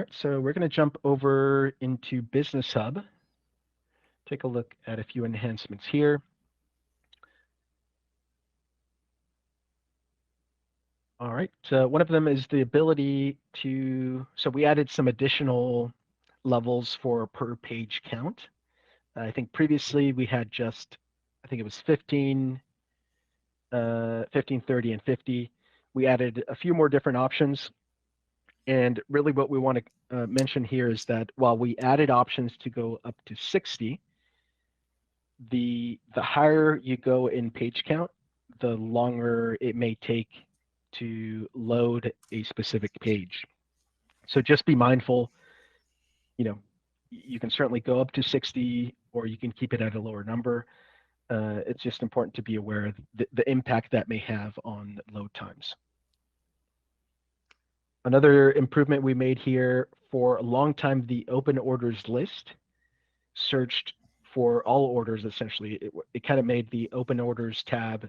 right, so we're going to jump over into Business Hub. Take a look at a few enhancements here. All right, one of them is the ability to, so we added some additional levels for per page count. I think previously we had just, I think it was 15, 15, 30, and 50. We added a few more different options. And really what we want to mention here is that while we added options to go up to 60, the higher you go in page count, the longer it may take to load a specific page. So just be mindful, you can certainly go up to 60 or you can keep it at a lower number. It's just important to be aware of the impact that may have on load times. Another improvement we made here, for a long time, the open orders list searched for all orders essentially. It kind of made the open orders tab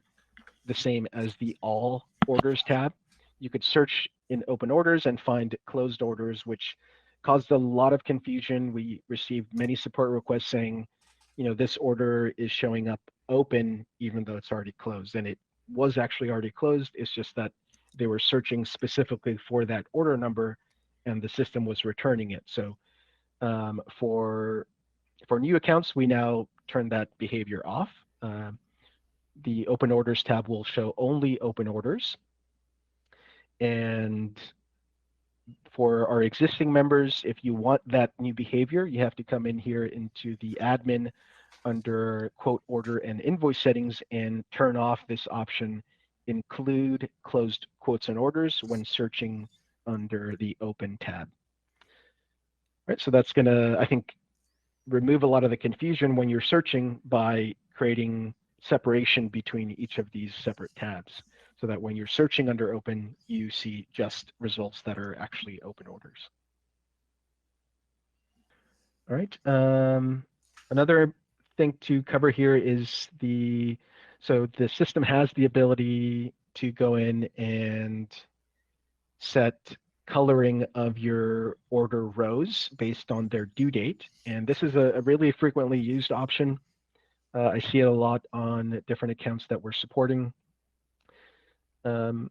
the same as the all orders tab. You could search in open orders and find closed orders, which caused a lot of confusion. We received many support requests saying, this order is showing up open even though it's already closed, and it was actually already closed. It's just that they were searching specifically for that order number and the system was returning it. So for new accounts, we now turn that behavior off. The open orders tab will show only open orders. And for our existing members, if you want that new behavior, you have to come in here into the admin under quote order and invoice settings and turn off this option, include closed quotes and orders when searching under the open tab. All right, so that's gonna, I think, remove a lot of the confusion when you're searching by creating separation between each of these separate tabs, so that when you're searching under open, you see just results that are actually open orders. All right, another thing to cover here is so the system has the ability to go in and set coloring of your order rows based on their due date. And this is a really frequently used option. I see it a lot on different accounts that we're supporting. The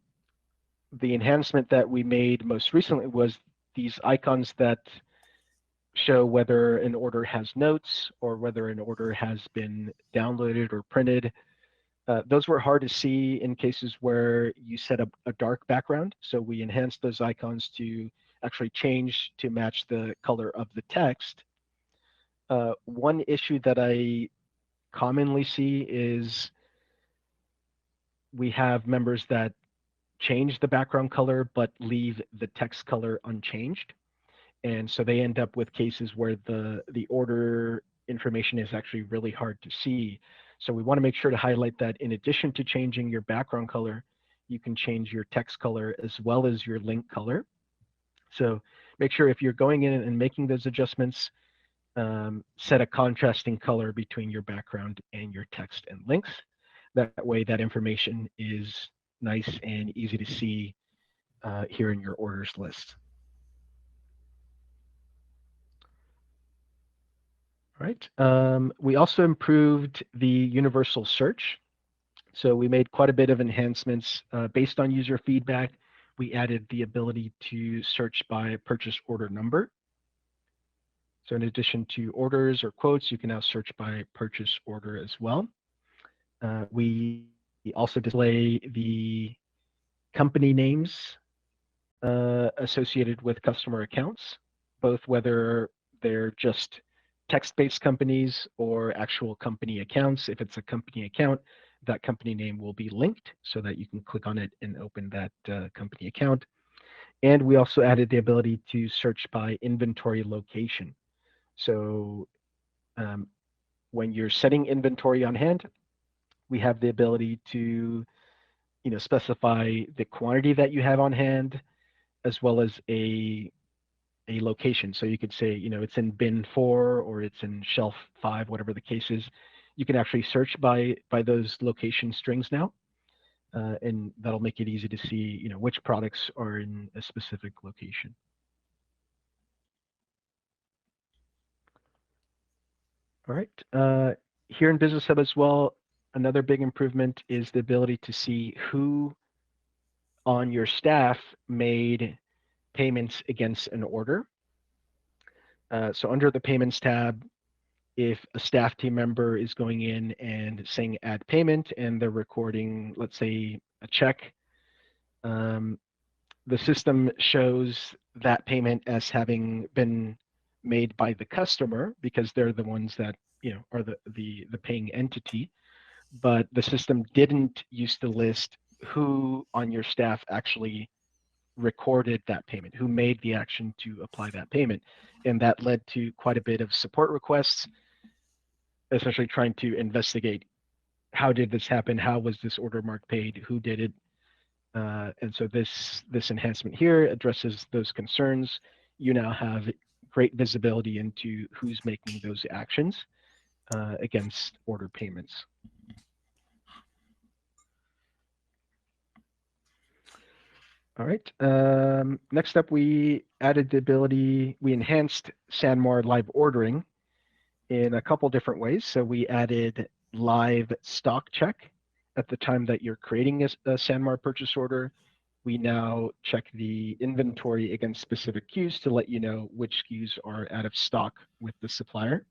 enhancement that we made most recently was these icons that show whether an order has notes or whether an order has been downloaded or printed. Those were hard to see in cases where you set up a dark background. So we enhanced those icons to actually change to match the color of the text. One issue that I commonly see is we have members that change the background color but leave the text color unchanged. And so they end up with cases where the order information is actually really hard to see. So we want to make sure to highlight that in addition to changing your background color, you can change your text color as well as your link color. So make sure if you're going in and making those adjustments, set a contrasting color between your background and your text and links. That way that information is nice and easy to see here in your orders list. All right. We also improved the universal search. So we made quite a bit of enhancements based on user feedback. We added the ability to search by purchase order number. So in addition to orders or quotes, you can now search by purchase order as well. We also display the company names associated with customer accounts, both whether they're just text-based companies or actual company accounts. If it's a company account, that company name will be linked so that you can click on it and open that company account. And we also added the ability to search by inventory location. So when you're setting inventory on hand, we have the ability to specify the quantity that you have on hand, as well as a location. So you could say, it's in bin 4 or it's in shelf 5, whatever the case is. You can actually search by those location strings now, and that'll make it easy to see, which products are in a specific location. All right. Here in Business Hub as well, another big improvement is the ability to see who on your staff made payments against an order. So under the Payments tab, if a staff team member is going in and saying add payment and they're recording, let's say, a check, the system shows that payment as having been made by the customer because they're the ones that are the paying entity. But the system didn't used to list who on your staff actually recorded that payment, who made the action to apply that payment. And that led to quite a bit of support requests, essentially trying to investigate how did this happen, how was this order mark paid, who did it. And so this enhancement here addresses those concerns. You now have great visibility into who's making those actions against order payments. All right. Next up, we added the ability, we enhanced SanMar live ordering in a couple different ways. So we added live stock check at the time that you're creating a SanMar purchase order. We now check the inventory against specific SKUs to let you know which SKUs are out of stock with the supplier.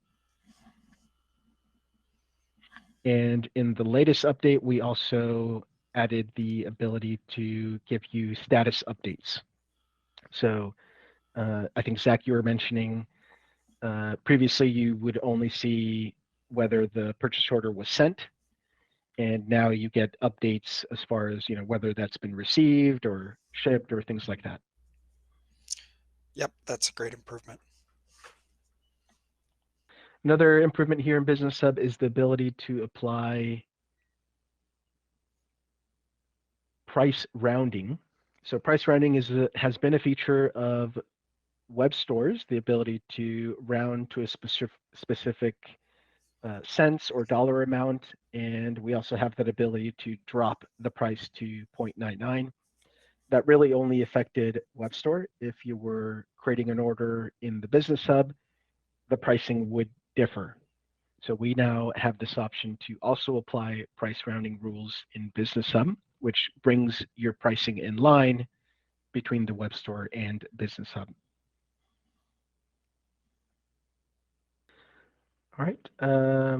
And in the latest update, we also added the ability to give you status updates. So I think, Zach, you were mentioning previously you would only see whether the purchase order was sent, and now you get updates as far as whether that's been received or shipped or things like that. Yep, that's a great improvement. Another improvement here in Business Hub is the ability to apply price rounding. So price rounding has been a feature of web stores, the ability to round to a specific cents or dollar amount, and we also have that ability to drop the price to 0.99. That really only affected web store. If you were creating an order in the Business Hub, the pricing would differ. So we now have this option to also apply price rounding rules in Business Hub, which brings your pricing in line between the web store and Business Hub. All right,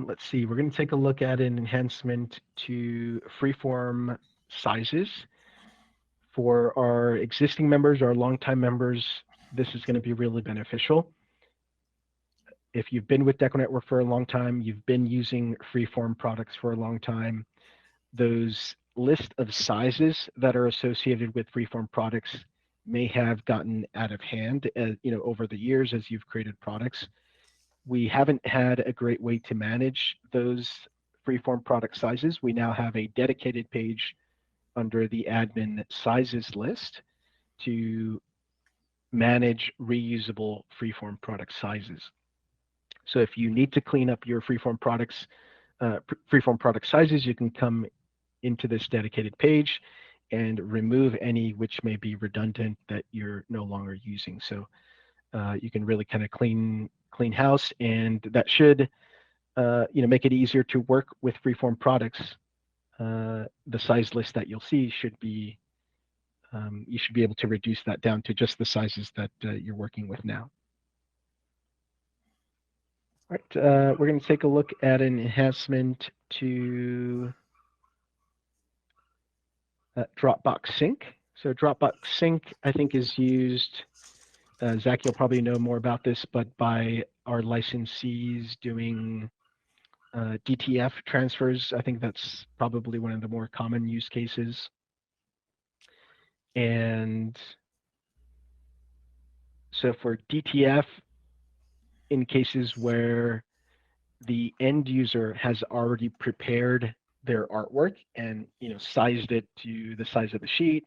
let's see. We're going to take a look at an enhancement to Freeform sizes. For our existing members, our longtime members, this is going to be really beneficial. If you've been with DecoNetwork for a long time, you've been using Freeform products for a long time, those list of sizes that are associated with Freeform products may have gotten out of hand over the years as you've created products. We haven't had a great way to manage those Freeform product sizes. We now have a dedicated page under the admin sizes list to manage reusable Freeform product sizes. So if you need to clean up your Freeform products, Freeform product sizes, you can come into this dedicated page and remove any which may be redundant that you're no longer using. So you can really kind of clean house, and that should make it easier to work with Freeform products. The size list that you'll see should be you should be able to reduce that down to just the sizes that you're working with now. All right, we're going to take a look at an enhancement to Dropbox Sync. So Dropbox Sync, I think, is used, Zach, you'll probably know more about this, but by our licensees doing DTF transfers. I think that's probably one of the more common use cases. And so for DTF, in cases where the end user has already prepared their artwork and sized it to the size of the sheet,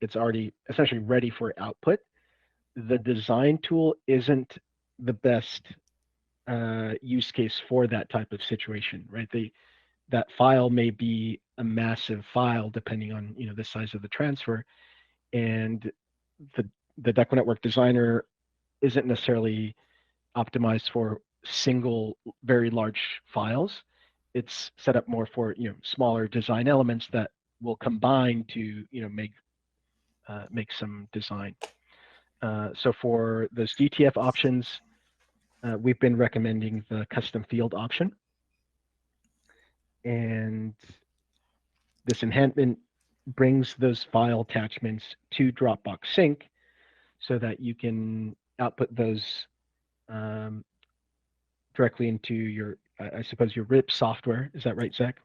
it's already essentially ready for output. The design tool isn't the best use case for that type of situation, right? That file may be a massive file depending on the size of the transfer, and the DecoNetwork designer isn't necessarily optimized for single very large files. It's set up more for smaller design elements that will combine to make some design. So for those DTF options, we've been recommending the custom field option. And this enhancement brings those file attachments to Dropbox Sync so that you can output those directly into your, I suppose, your RIP software. Is that right, Zach?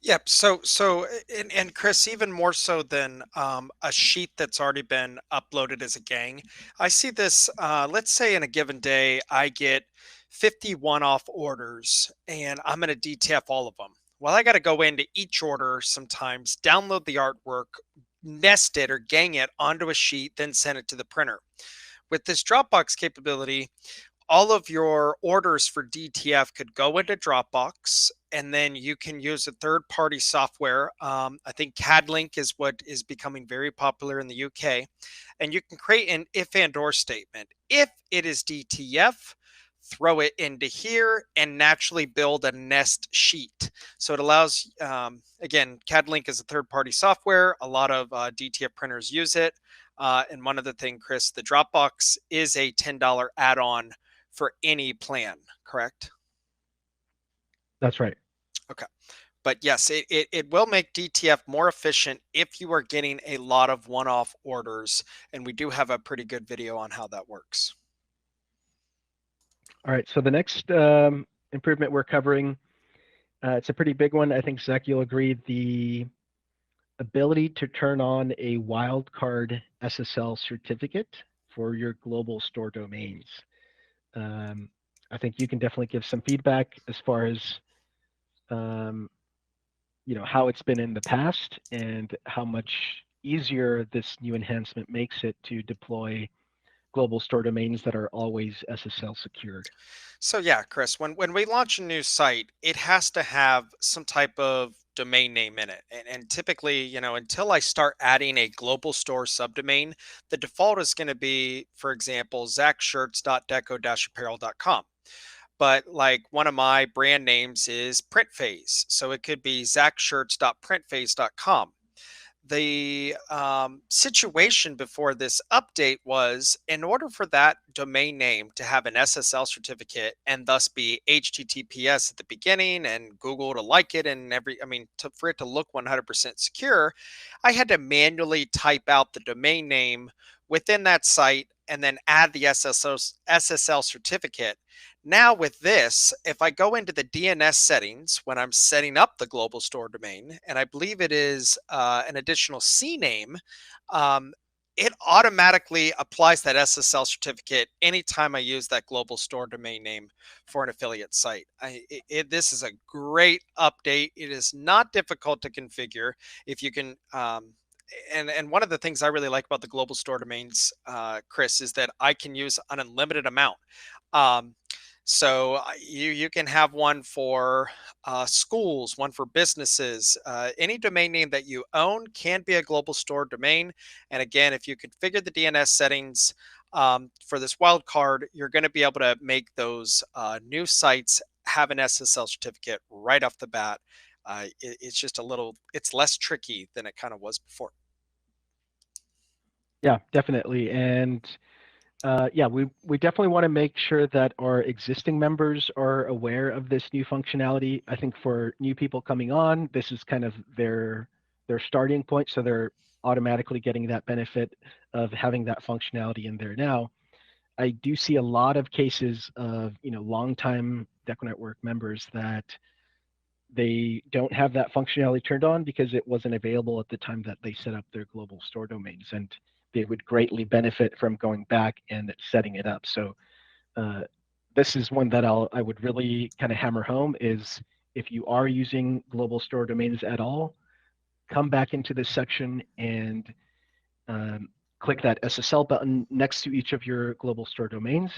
Yep. And Chris, even more so than a sheet that's already been uploaded as a gang, I see this. Let's say in a given day, I get 50 one-off orders, and I'm going to DTF all of them. Well, I got to go into each order sometimes, download the artwork, nest it or gang it onto a sheet, then send it to the printer. With this Dropbox capability, all of your orders for DTF could go into Dropbox, and then you can use a third-party software. I think CADLink is what is becoming very popular in the UK, and you can create an if and or statement. If it is DTF, throw it into here and naturally build a nest sheet. So it allows, again, CADLink is a third-party software. A lot of DTF printers use it. And one other thing, Chris, the Dropbox is a $10 add-on for any plan, correct? That's right. Okay. But yes, it will make DTF more efficient if you are getting a lot of one-off orders. And we do have a pretty good video on how that works. All right. So the next improvement we're covering, it's a pretty big one. I think, Zach, you'll agree, the ability to turn on a Wildcard SSL certificate for your global store domains. I think you can definitely give some feedback as far as how it's been in the past and how much easier this new enhancement makes it to deploy global store domains that are always SSL secured. So yeah, Chris, when we launch a new site, it has to have some type of domain name in it. And typically, until I start adding a global store subdomain, the default is going to be, for example, zachshirts.deco-apparel.com. But like one of my brand names is Printphase. So it could be zachshirts.printphase.com. The situation before this update was, in order for that domain name to have an SSL certificate and thus be HTTPS at the beginning and Google to like it and for it to look 100% secure, I had to manually type out the domain name within that site and then add the SSL certificate. Now with this, if I go into the DNS settings when I'm setting up the global store domain, and I believe it is an additional CNAME, it automatically applies that SSL certificate anytime I use that global store domain name for an affiliate site. This is a great update. It is not difficult to configure. If you can, and one of the things I really like about the global store domains, Chris, is that I can use an unlimited amount. So you can have one for schools, one for businesses. Any domain name that you own can be a global store domain. And again, if you configure the DNS settings for this wildcard, you're going to be able to make those new sites have an SSL certificate right off the bat. It's just it's less tricky than it kind of was before. Yeah, definitely. And yeah, we definitely want to make sure that our existing members are aware of this new functionality. I think for new people coming on, this is kind of their starting point, so they're automatically getting that benefit of having that functionality in there now. I do see a lot of cases of longtime DecoNetwork members that they don't have that functionality turned on because it wasn't available at the time that they set up their global store domains, and they would greatly benefit from going back and setting it up. So this is one that I would really kind of hammer home is, if you are using global store domains at all, come back into this section and click that SSL button next to each of your global store domains.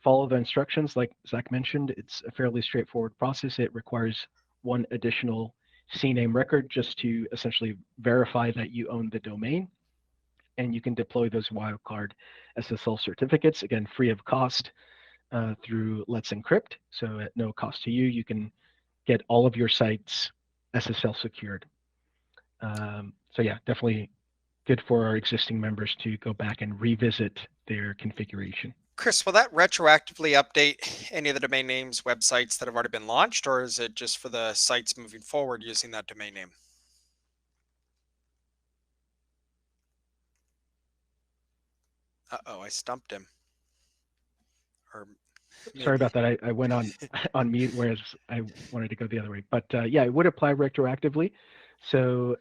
Follow the instructions. Like Zach mentioned, it's a fairly straightforward process. It requires one additional CNAME record just to essentially verify that you own the domain. And you can deploy those wildcard SSL certificates, again, free of cost. through Let's Encrypt. So at no cost to you, you can get all of your sites SSL secured. So yeah, definitely good for our existing members to go back and revisit their configuration. Chris, will that retroactively update any of the domain names, websites that have already been launched, or is it just for the sites moving forward using that domain name? Uh-oh, I stumped him. Or Sorry maybe. about that. I went on on mute, whereas I wanted to go the other way. But yeah, it would apply retroactively. So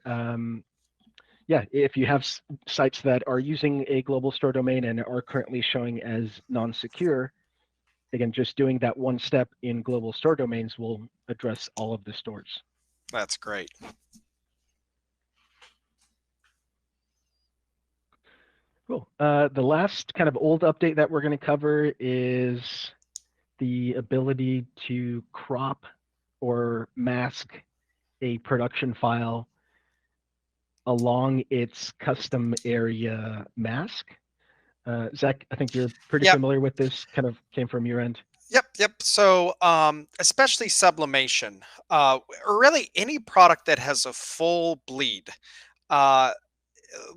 yeah, if you have sites that are using a global store domain and are currently showing as non-secure, again, just doing that one step in global store domains will address all of the stores. That's great. Cool. The last kind of old update that we're going to cover is the ability to crop or mask a production file along its custom area mask. Zach, I think you're pretty Yep. familiar with this, kind of came from your end. Yep. So, especially sublimation, or really any product that has a full bleed. Uh,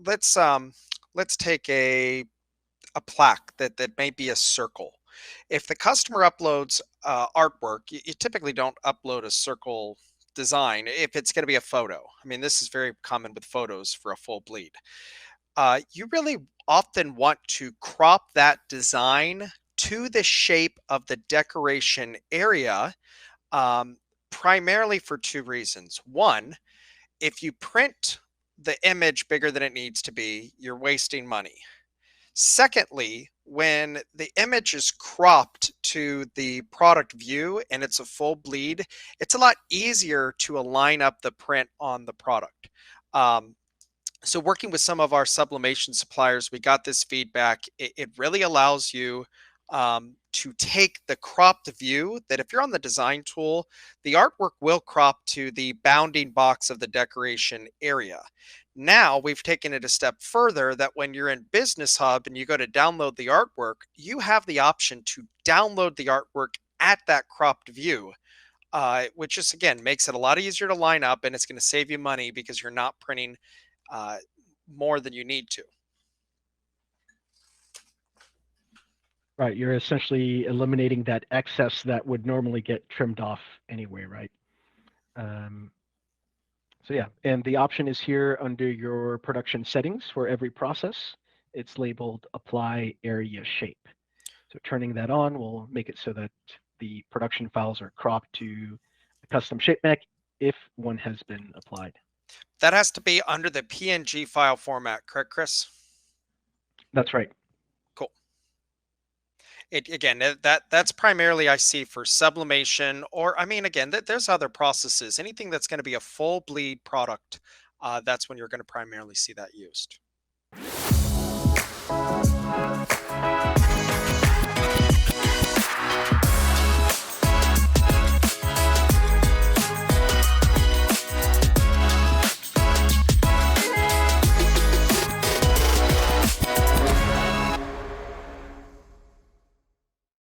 let's let's take a plaque that may be a circle. If the customer uploads artwork, you typically don't upload a circle design if it's going to be a photo. I mean, this is very common with photos for a full bleed. You really often want to crop that design to the shape of the decoration area, um, primarily for two reasons. One, if you print the image bigger than it needs to be, you're wasting money. Secondly, when the image is cropped to the product view and it's a full bleed, it's a lot easier to align up the print on the product. So working with some of our sublimation suppliers, we got this feedback. It really allows you to take the cropped view that if you're on the design tool, the artwork will crop to the bounding box of the decoration area. Now we've taken it a step further that when you're in Business Hub and you go to download the artwork, you have the option to download the artwork at that cropped view, which just again makes it a lot easier to line up, and it's going to save you money because you're not printing uh, more than you need to. Right, you're essentially eliminating that excess that would normally get trimmed off anyway, right? So yeah, and the option is here under your production settings for every process. It's labeled apply area shape. So turning that on will make it so that the production files are cropped to a custom shape map if one has been applied. That has to be under the PNG file format, correct, Chris? That's right. Cool. Again, that's primarily I see for sublimation, or I mean, again, there's other processes. Anything that's going to be a full bleed product, that's when you're going to primarily see that used.